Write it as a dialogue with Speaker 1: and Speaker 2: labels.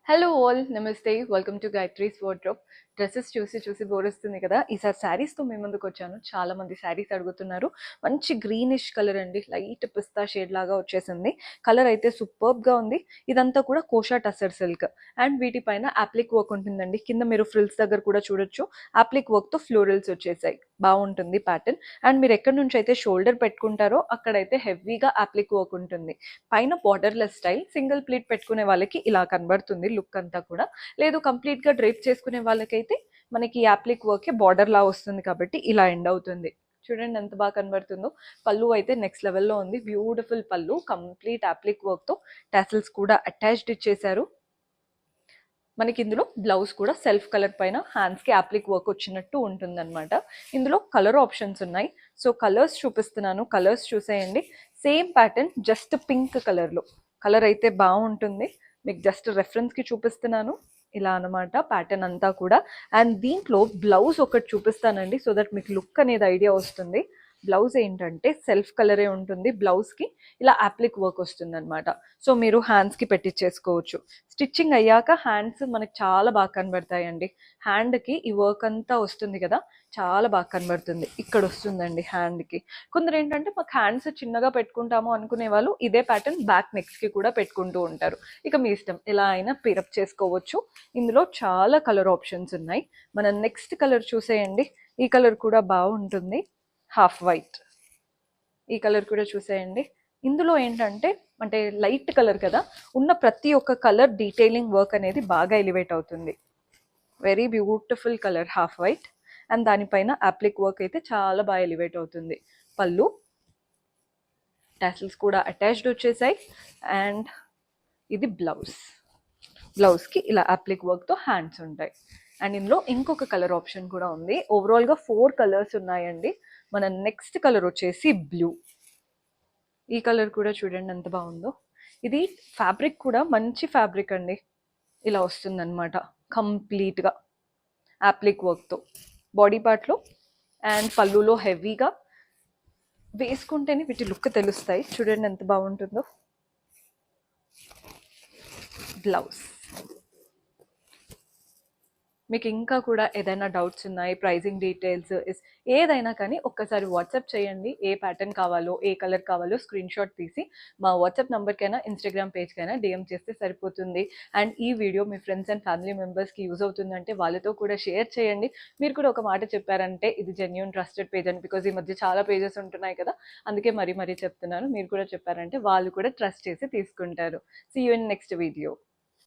Speaker 1: Hello all నమస్తే welcome to Gayatri's wardrobe. Dresses చూసి చూసి బోర్ వస్తుంది కదా, ఈసారి శారీస్తో మీ ముందుకు వచ్చాను. చాలా మంది శారీస్ అడుగుతున్నారు. మంచి గ్రీనిష్ కలర్ అండి, లైట్ పిస్తా షేడ్ లాగా వచ్చేసింది. కలర్ అయితే సూపర్బ్గా ఉంది. ఇదంతా కూడా కోషా టసర్ సిల్క్ అండ్ వీటిపైన అప్లిక్ వర్క్ ఉంటుందండి. కింద మీరు ఫ్రిల్స్ దగ్గర కూడా చూడొచ్చు, అప్లిక్ వర్క్తో ఫ్లోరల్స్ వచ్చేసాయి. బాగుంటుంది ప్యాటర్న్. అండ్ మీరు ఎక్కడి నుంచి అయితే షోల్డర్ పెట్టుకుంటారో అక్కడైతే హెవీగా అప్లిక్ వర్క్ ఉంటుంది. పైన బార్డర్లెస్ స్టైల్, సింగిల్ ప్లీట్ పెట్టుకునే వాళ్ళకి ఇలా కనబడుతుంది లుక్ అంతా కూడా. లేదు కంప్లీట్ గా డ్రైప్ చేసుకునే వాళ్ళకైతే మనకి యాప్లిక్ వర్క్ బార్డర్ లా వస్తుంది కాబట్టి ఇలా ఎండ్ అవుతుంది. చూడండి ఎంత బాగా కనబడుతుందో. పళ్ళు అయితే నెక్స్ట్ లెవెల్లో ఉంది. బ్యూటిఫుల్ పళ్ళు, కంప్లీట్ యాప్లిక్ వర్క్ తో టాసిల్స్ కూడా అటాచ్డ్ ఇచ్చేసారు. మనకి ఇందులో బ్లౌజ్ కూడా సెల్ఫ్ కలర్ పైన హ్యాండ్స్ కి అప్లిక్ వర్క్ వచ్చినట్టు ఉంటుంది అనమాట. ఇందులో కలర్ ఆప్షన్స్ ఉన్నాయి. సో కలర్స్ చూపిస్తున్నాను, కలర్స్ చూసేయండి. Same pattern just pink colour లో. కలర్ అయితే బాగుంటుంది. మీకు జస్ట్ రెఫరెన్స్ కి చూపిస్తున్నాను. ఇలా అనమాట ప్యాటర్న్ అంతా కూడా. అండ్ దీంట్లో బ్లౌజ్ ఒకటి చూపిస్తానండి, సో దట్ మీకు లుక్ అనేది ఐడియా వస్తుంది. బ్లౌజ్ ఏంటంటే సెల్ఫ్ కలరే ఉంటుంది. బ్లౌజ్కి ఇలా అప్లిక్ వర్క్ వస్తుంది అనమాట. సో మీరు హ్యాండ్స్కి పెట్టించేసుకోవచ్చు. స్టిచ్చింగ్ అయ్యాక హ్యాండ్స్ మనకి చాలా బాగా కనబడతాయండి. హ్యాండ్కి ఈ వర్క్ అంతా వస్తుంది కదా, చాలా బాగా కనబడుతుంది. ఇక్కడ వస్తుందండి హ్యాండ్కి. కొందరు ఏంటంటే మాకు హ్యాండ్స్ చిన్నగా పెట్టుకుంటాము అనుకునే వాళ్ళు ఇదే ప్యాటర్న్ బ్యాక్ నెక్స్కి కూడా పెట్టుకుంటూ ఉంటారు. ఇక మీ ఇష్టం, ఎలా అయినా పిరప్ చేసుకోవచ్చు. ఇందులో చాలా కలర్ ఆప్షన్స్ ఉన్నాయి. మన నెక్స్ట్ కలర్ చూసేయండి. ఈ కలర్ కూడా బాగుంటుంది, హాఫ్ వైట్. ఈ కలర్ కూడా చూసేయండి. ఇందులో ఏంటంటే అంటే లైట్ కలర్ కదా, ఉన్న ప్రతి ఒక్క కలర్ డీటెయిలింగ్ వర్క్ అనేది బాగా ఎలివేట్ అవుతుంది. Very beautiful colour, half white. And దానిపైన అప్లిక్ వర్క్ అయితే చాలా బాగా ఎలివేట్ అవుతుంది. పళ్ళు, టాసిల్స్ కూడా అటాచ్డ్ వచ్చేసాయి. అండ్ ఇది బ్లౌజ్. బ్లౌజ్కి ఇలా అప్లిక్ వర్క్తో హ్యాండ్స్ ఉంటాయి. అండ్ ఇందులో ఇంకొక కలర్ ఆప్షన్ కూడా ఉంది. ఓవరాల్గా 4 కలర్స్ ఉన్నాయండి. మన నెక్స్ట్ కలర్ వచ్చేసి బ్లూ. ఈ కలర్ కూడా చూడండి ఎంత బాగుందో. ఇది ఫ్యాబ్రిక్ కూడా మంచి ఫ్యాబ్రిక్ అండి. ఇలా వస్తుందన్నమాట కంప్లీట్గా అప్లిక్ వర్క్తో బాడీ పార్ట్లో. అండ్ పళ్ళులో హెవీగా వేసుకుంటేనే వీటి లుక్ తెలుస్తాయి. చూడండి ఎంత బాగుంటుందో. బ్లౌజ్. మీకు ఇంకా కూడా ఏదైనా డౌట్స్ ఉన్నాయి, ప్రైజింగ్ డీటెయిల్స్ ఏదైనా కానీ ఒక్కసారి వాట్సాప్ చేయండి. ఏ ప్యాటర్న్ కావాలో, ఏ కలర్ కావాలో స్క్రీన్ షాట్ తీసి మా వాట్సాప్ నెంబర్కైనా ఇన్స్టాగ్రామ్ పేజ్కైనా డిఎం చేస్తే సరిపోతుంది. అండ్ ఈ video me friends and family మెంబర్స్కి యూజ్ అవుతుందంటే వాళ్ళతో కూడా షేర్ చేయండి. మీరు కూడా ఒక మాట చెప్పారంటే ఇది జెన్యూన్ ట్రస్టెడ్ పేజ్ అని. బికాజ్ ఈ మధ్య చాలా పేజెస్ ఉంటున్నాయి కదా, అందుకే మరీ చెప్తున్నాను. మీరు కూడా చెప్పారంటే వాళ్ళు కూడా ట్రస్ట్ చేసి తీసుకుంటారు. See you in next video.